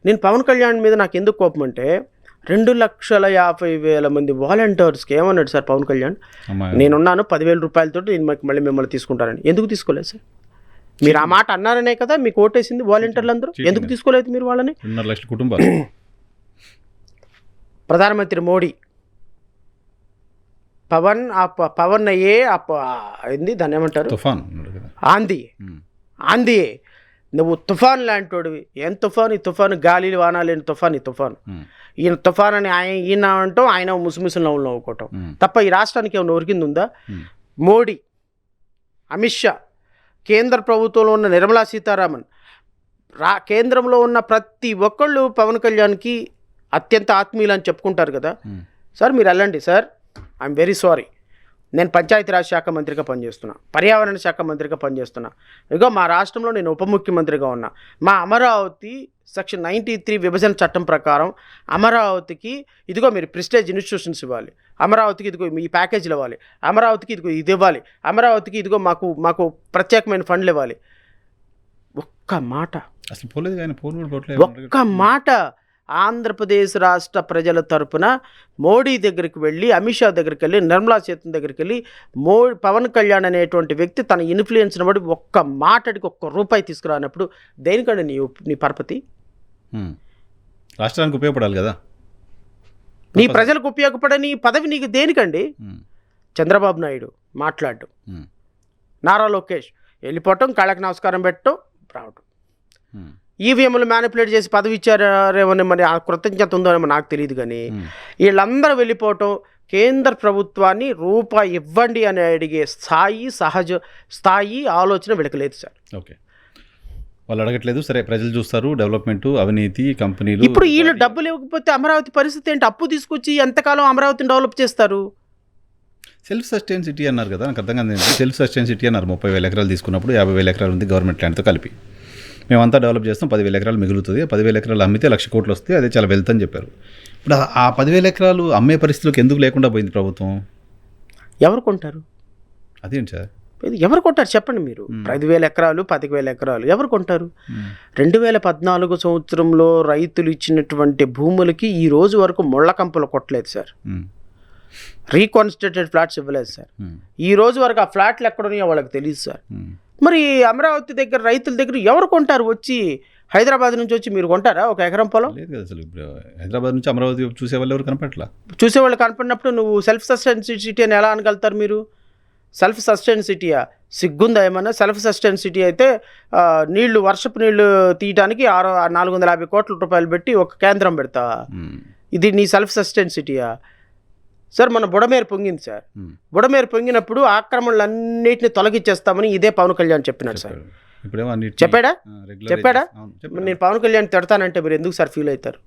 నేను పవన్ కళ్యాణ్ మీద నాకు ఎందుకు కోపం అంటే 2,50,000 మంది వాలంటీర్స్కి ఏమన్నాడు సార్ పవన్ కళ్యాణ్, నేనున్నాను 10,000 రూపాయలతో నేను మళ్ళీ మిమ్మల్ని తీసుకుంటారని. ఎందుకు తీసుకోలేదు సార్? మీరు ఆ మాట అన్నారనే కదా మీకు ఓటేసింది వాలంటీర్లు అందరూ. ఎందుకు తీసుకోలేదు మీరు వాళ్ళని? 2.5 లక్షల కుటుంబాలు. ప్రధానమంత్రి మోడీ పవన్ అయ్యే ఏంది దాన్ని ఏమంటారు, ఆంధీ నువ్వు తుఫాన్ లాంటోడివి. ఏం తుఫాన్? ఈ తుఫాను గాలి వాన లేని తుఫాన్. ఈ తుఫాను ఈయన తుఫాన్ అని ఈయన అంటాం, ఆయన ముసుముసులు నవ్వులు నవ్వుకోవటం తప్ప ఈ రాష్ట్రానికి ఏమైనా ఒరిగింది ఉందా? మోడీ, అమిత్ షా, కేంద్ర ప్రభుత్వంలో ఉన్న నిర్మలా సీతారామన్, కేంద్రంలో ఉన్న ప్రతి ఒక్కళ్ళు పవన్ కళ్యాణ్కి అత్యంత ఆత్మీయులు అని చెప్పుకుంటారు కదా సార్. మీరు వెళ్ళండి సార్, ఐఎమ్ వెరీ సారీ. నేను పంచాయతీరాజ్ శాఖ మంత్రిగా పనిచేస్తున్నా, పర్యావరణ శాఖ మంత్రిగా పనిచేస్తున్నా, ఇగో మా రాష్ట్రంలో నేను ఉప ముఖ్యమంత్రిగా ఉన్నా. మా అమరావతి సెక్షన్ 93 విభజన చట్టం ప్రకారం అమరావతికి ఇదిగో మీరు ప్రెస్టేజ్ ఇన్స్టిట్యూషన్స్ ఇవ్వాలి, అమరావతికి ఇదిగో ఈ ప్యాకేజీలు ఇవ్వాలి, అమరావతికి ఇదిగో ఇది ఇవ్వాలి, అమరావతికి ఇదిగో మాకు ప్రత్యేకమైన ఫండ్లు ఇవ్వాలి. ఒక్క మాట, ఒక్క మాట ఆంధ్రప్రదేశ్ రాష్ట్ర ప్రజల తరపున మోడీ దగ్గరికి వెళ్ళి, అమిత్ షా దగ్గరికి వెళ్ళి, నిర్మలా సీతారామన్ దగ్గరికి వెళ్ళి, పవన్ కళ్యాణ్ అనేటువంటి వ్యక్తి తన ఇన్ఫ్లుయెన్స్ని బట్టి ఒక్క మాటడికి ₹1 తీసుకురానప్పుడు దేనికండి నీ పరపతి? రాష్ట్రానికి ఉపయోగపడాలి కదా, నీ ప్రజలకు ఉపయోగపడని పదవి నీకు దేనికండి? చంద్రబాబు నాయుడు మాట్లాడడం, నారా లోకేష్ వెళ్ళిపోవటం, కాళ్ళకి నమస్కారం పెట్టడం, రావటం, ఈవీఎంలు మ్యానిపులేట్ చేసి పదవి ఇచ్చారేమో మరి ఆ కృతజ్ఞత ఉందో ఏమో నాకు తెలియదు. కానీ వీళ్ళందరూ వెళ్ళిపోవటం, కేంద్ర ప్రభుత్వాన్ని రూపాయి ఇవ్వండి అని అడిగే స్థాయి ఆలోచన వీళ్ళకి లేదు సార్. ఓకే, వాళ్ళు అడగట్లేదు. సరే, ప్రజలు చూస్తారు డెవలప్మెంట్, అవినీతి, కంపెనీలు. ఇప్పుడు వీళ్ళు డబ్బులు ఇవ్వకపోతే అమరావతి పరిస్థితి ఏంటి? అప్పు తీసుకొచ్చి ఎంతకాలం అమరావతిని డెవలప్ చేస్తారు? సెల్ఫ్ సస్టైన్ సిటీ అన్నారు కదా, నాకు అర్థం కాదు. సెల్ఫ్ సస్టైన్ సిటీ అన్నారు. 30,000 ఎకరాలు తీసుకున్నప్పుడు 50,000 ఎకరాలు ఉంది గవర్నమెంట్ ల్యాండ్తో కలిపి. మేమంతా డెవలప్ చేస్తాం, 10,000 ఎకరాలు మిగులుతుంది, 10,000 ఎకరాలు అమ్మితే 1,00,000 కోట్లు వస్తే అదే చాలా వెల్త్ అని చెప్పారు. ఇప్పుడు ఆ 10,000 ఎకరాలు అమ్మే పరిస్థితులకు ఎందుకు లేకుండా పోయింది ప్రభుత్వం? ఎవరు కొంటారు? అదేంటి సార్, ఎవరు కొంటారు చెప్పండి మీరు? 10,000 ఎకరాలు, 10,000 ఎకరాలు ఎవరు కొంటారు? 2014 సంవత్సరంలో రైతులు ఇచ్చినటువంటి భూములకి ఈ రోజు వరకు ముళ్ళ కంపలు కొట్టలేదు సార్. రీకాన్స్టిట్యూటెడ్ ఫ్లాట్స్ ఇవ్వలేదు సార్. ఈ రోజు వరకు ఆ ఫ్లాట్లు ఎక్కడున్నాయో వాళ్ళకి తెలియదు సార్. మరి అమరావతి దగ్గర రైతుల దగ్గర ఎవరు కొంటారు? వచ్చి హైదరాబాద్ నుంచి వచ్చి మీరు కొంటారా ఒక ఎకరం పొలం? లేదు కదా అసలు. హైదరాబాద్ నుంచి అమరావతి చూసేవాళ్ళు ఎవరు కనపడట్లా. చూసేవాళ్ళు కనపడినప్పుడు నువ్వు సెల్ఫ్ సస్టైన్ సిటీ అని ఎలా అనగలుగుతారు మీరు? సెల్ఫ్ సస్టైన్ సిటీయా? సిగ్గుందా ఏమన్నా? సెల్ఫ్ సస్టైన్ సిటీ అయితే వర్షపు నీళ్లు తీయడానికి 450 కోట్ల రూపాయలు పెట్టి ఒక కేంద్రం పెడతావా? ఇది నీ సెల్ఫ్ సస్టైన్ సిటీయా? సార్ మన బుడమేరు పొంగింది సార్. బుడమేరు పొంగినప్పుడు ఆక్రమణలన్నింటినీ తొలగించేస్తామని ఇదే పవన్ కళ్యాణ్ చెప్పినాడు సార్. చెప్పాడా? నేను పవన్ కళ్యాణ్ తిడతానంటే మీరు ఎందుకు సార్ ఫీల్ అవుతారు?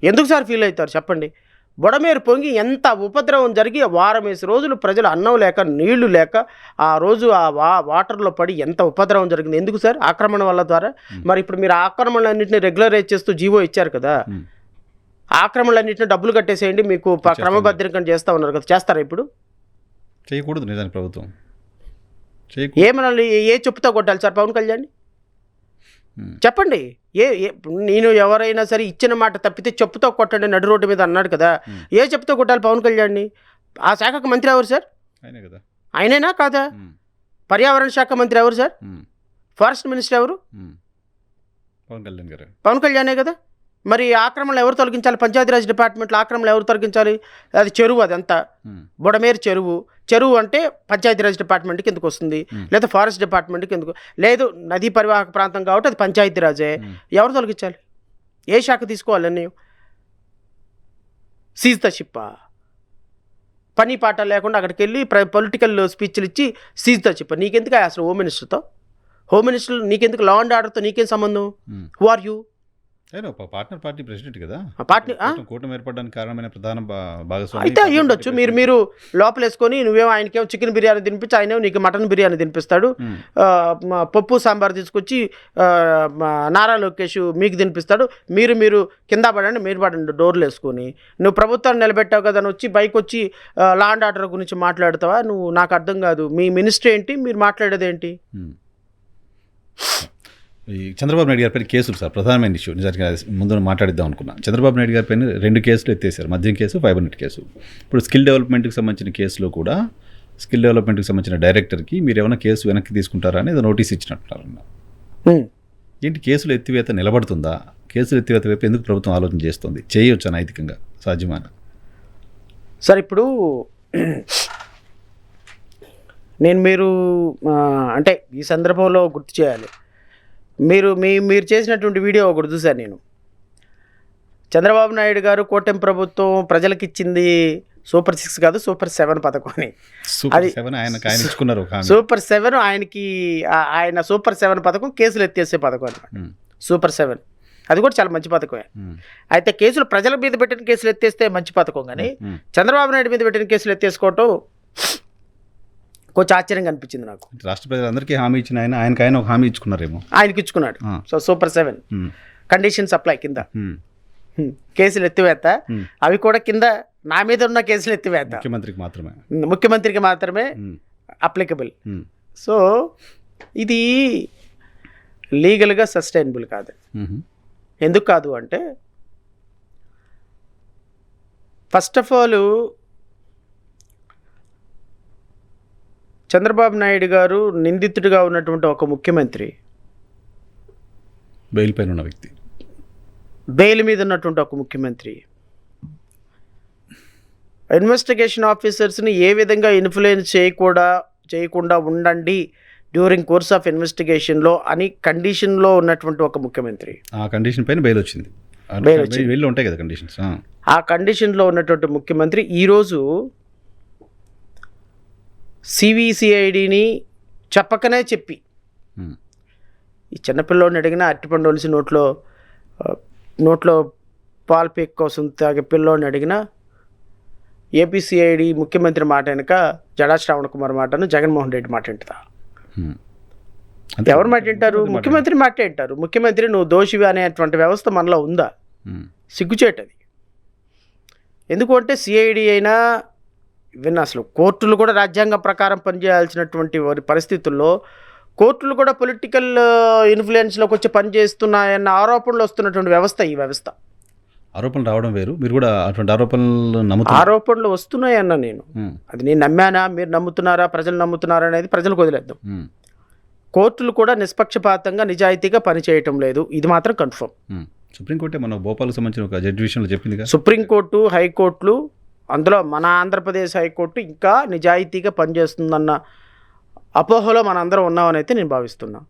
ఎందుకు సార్ ఫీల్ అవుతారు చెప్పండి? బుడమేరు పొంగి ఎంత ఉపద్రవం జరిగి 1 రోజులు ప్రజలు అన్నం లేక నీళ్లు లేక ఆ రోజు ఆ వాటర్లో పడి ఎంత ఉపద్రవం జరిగింది. ఎందుకు సార్? ఆక్రమణ వల్ల ద్వారా. మరి ఇప్పుడు మీరు ఆక్రమణలన్నింటినీ రెగ్యులరైజ్ చేస్తూ జీవో ఇచ్చారు కదా, ఆక్రమణలన్నింటినీ డబ్బులు కట్టేసేయండి మీకు క్రమబద్ధీకరణ చేస్తూ ఉన్నారు కదా, చేస్తారా? ఇప్పుడు చేయకూడదు నిజానికి ప్రభుత్వం. ఏమనాలి? ఏ చెప్పుతో కొట్టాలి సార్ పవన్ కళ్యాణ్? చెప్పండి. నేను ఎవరైనా సరే ఇచ్చిన మాట తప్పితే చెప్పుతో కొట్టండి నడు రోడ్డు మీద అన్నాడు కదా, ఏ చెప్పుతో కొట్టాలి పవన్ కళ్యాణ్ని? ఆ శాఖకు మంత్రి ఎవరు సార్? ఆయనేనా కాదా? పర్యావరణ శాఖ మంత్రి ఎవరు సార్? ఫారెస్ట్ మినిస్టర్ ఎవరు? పవన్ కళ్యాణే కదా. మరి ఆక్రమణలు ఎవరు తొలగించాలి? పంచాయతీరాజ్ డిపార్ట్మెంట్లో ఆక్రమణలు ఎవరు తొలగించాలి? అది చెరువు, అదంతా బుడమేరు చెరువు అంటే పంచాయతీరాజ్ డిపార్ట్మెంట్కి ఎందుకు వస్తుంది? లేదా ఫారెస్ట్ డిపార్ట్మెంట్కి ఎందుకు లేదు? నదీ పరివాహక ప్రాంతం కాబట్టి అది పంచాయతీరాజే. ఎవరు తొలగించాలి? ఏ శాఖ తీసుకోవాలని? సీజ్ ద షిప్పా? పని పాట లేకుండా అక్కడికి వెళ్ళి పొలిటికల్ స్పీచ్లు ఇచ్చి సీజ్ ద షిప్. నీకెందుకు అసలు హోమ్ మినిస్టర్తో? హోమ్ మినిస్టర్ నీకెందుకు? లా అండ్ ఆర్డర్తో నీకేం సంబంధం? Who are you? Partner party president కదా, కూటమి ఏర్పడడానికి కారణమైన ప్రధాన భాగస్వామి అయితే అయ్యి ఉండొచ్చు. మీరు లోపలేసుకొని నువ్వేమో ఆయనకేమో చికెన్ బిర్యానీ తినిపించి ఆయనేమో నీకు మటన్ బిర్యానీ తినిపిస్తాడు, పప్పు సాంబార్ తీసుకొచ్చి నారా లోకేష్ మీకు తినిపిస్తాడు, మీరు కింద పడండి, మీరు పడండి డోర్లు వేసుకొని. నువ్వు ప్రభుత్వాన్ని నిలబెట్టావు కదా అని వచ్చి బైక్ వచ్చి లా అండ్ ఆర్డర్ గురించి మాట్లాడతావా నువ్వు? నాకు అర్థం కాదు. మీ మినిస్టర్ ఏంటి, మీరు మాట్లాడేది ఏంటి? ఈ చంద్రబాబు నాయుడు గారి పైన కేసులు సార్ ప్రధానమైన ఇష్యూ నిజానికి ముందు మాట్లాడిద్దాం అనుకున్నా. చంద్రబాబు నాయుడు గారి పైన 2 కేసులు ఎత్తేసారు, మద్యం కేసు, ఫైబర్ నెట్ కేసు. ఇప్పుడు స్కిల్ డెవలప్మెంట్కి సంబంధించిన కేసులో కూడా స్కిల్ డెవలప్మెంట్కి సంబంధించిన డైరెక్టర్కి మీరు ఏమైనా కేసు వెనక్కి తీసుకుంటారా అనేది నోటీస్ ఇచ్చినట్టున్నారు. ఏంటి కేసులు ఎత్తివేత నిలబడుతుందా? కేసులు ఎత్తివేత వైపు ఎందుకు ప్రభుత్వం ఆలోచన చేస్తుంది? చేయొచ్చా నైతికంగా సాధ్యమాన? సార్ ఇప్పుడు మీరు అంటే ఈ సందర్భంలో గుర్తు చేయాలి, మీరు చేసినటువంటి వీడియో ఒకటి చూశాను నేను. చంద్రబాబు నాయుడు గారు కూటమి ప్రభుత్వం ప్రజలకు ఇచ్చింది సూపర్ 6 కాదు, సూపర్ 7 పథకం అని. సూపర్ 7 ఆయన ఇచ్చుకున్నారు. సూపర్ 7 ఆయనకి ఆయన సూపర్ 7 పథకం కేసులు ఎత్తేసే పథకం అనమాట. సూపర్ 7 అది కూడా చాలా మంచి పథకమే. అయితే కేసులు ప్రజల మీద పెట్టిన కేసులు ఎత్తేస్తే మంచి పథకం, కానీ చంద్రబాబు నాయుడు మీద పెట్టిన కేసులు ఎత్తేసుకోవటం కొంచెం ఆశ్చర్యంగా అనిపించింది నాకు. రాష్ట్ర ప్రజలందరికీ హామీ ఇచ్చిన ఆయన ఒక హామీ ఇచ్చుకున్నారేమో. ఆయనకి ఇచ్చుకున్నాడు. సో సూపర్ 7 కండిషన్ సప్లై కింద కేసులు ఎత్తివేత, అవి కూడా కింద నా మీద ఉన్న కేసులు ఎత్తివేత ముఖ్యమంత్రికి మాత్రమే అప్లికబుల్. సో ఇది లీగల్గా సస్టైనబుల్ కాదు. ఎందుకు కాదు అంటే, first of all Chandrababu Naidu గారు నిందితుడిగా ఉన్నటువంటి ఒక ముఖ్యమంత్రి, బెయిల్ పైన ఉన్న వ్యక్తి, బెయిల్ మీద ఉన్నటువంటి ఒక ముఖ్యమంత్రి ఇన్వెస్టిగేషన్ ఆఫీసర్స్ని ఏ విధంగా ఇన్ఫ్లుయెన్స్ చేయకుండా ఉండండి డ్యూరింగ్ కోర్స్ ఆఫ్ ఇన్వెస్టిగేషన్లో అని కండిషన్లో ఉన్నటువంటి ఒక ముఖ్యమంత్రి. ఆ కండిషన్ పైన బెయిల్ వచ్చింది. బెయిల్ ఉంటాయి కదా కండిషన్స్. ఆ కండిషన్లో ఉన్నటువంటి ముఖ్యమంత్రి ఈరోజు సిబిసిఐడిని చెప్పకనే చెప్పి, ఈ చిన్నపిల్లోడిని అడిగినా అరటిపండు ఒలిసి నోట్లో పాలు పీక్ కోసం తాగే పిల్లోడిని అడిగినా ఏపీసీఐడి ముఖ్యమంత్రి మాట వెనుక జడా శ్రావణ్ కుమార్ మాటను జగన్మోహన్ రెడ్డి మాట వింటుందా? ఎవరు మాట వింటారు? ముఖ్యమంత్రి మాట వింటారు. ముఖ్యమంత్రి నువ్వు దోషివి అనేటువంటి వ్యవస్థ మనలో ఉందా? సిగ్గుచేటది. ఎందుకంటే సిఐడి అయినా విన్న అసలు కోర్టులు కూడా రాజ్యాంగం ప్రకారం పనిచేయాల్సినటువంటి పరిస్థితుల్లో కోర్టులు కూడా పొలిటికల్ ఇన్ఫ్లుయెన్స్లోకి వచ్చి పనిచేస్తున్నాయన్న ఆరోపణలు వస్తున్నటువంటి వ్యవస్థ ఈ వ్యవస్థ. ఆరోపణలు రావడం వేరు, మీరు కూడా అటువంటి ఆరోపణలు వస్తున్నాయన్న నేను అది నేను నమ్మానా, మీరు నమ్ముతున్నారా, ప్రజలు నమ్ముతున్నారా అనేది ప్రజలకు వదిలేద్దాం. కోర్టులు కూడా నిష్పక్షపాతంగా నిజాయితీగా పనిచేయటం లేదు, ఇది మాత్రం కన్ఫర్మ్. సుప్రీంకోర్టే మన భోపాల్కి సంబంధించిన ఒక జడ్జి విషయంలో చెప్పింది. సుప్రీంకోర్టు, హైకోర్టులు, అందులో మన ఆంధ్రప్రదేశ్ హైకోర్టు ఇంకా నిజాయితీగా పనిచేస్తుందన్న అపోహలో మనందరం ఉన్నామని అయితే నేను భావిస్తున్నాను.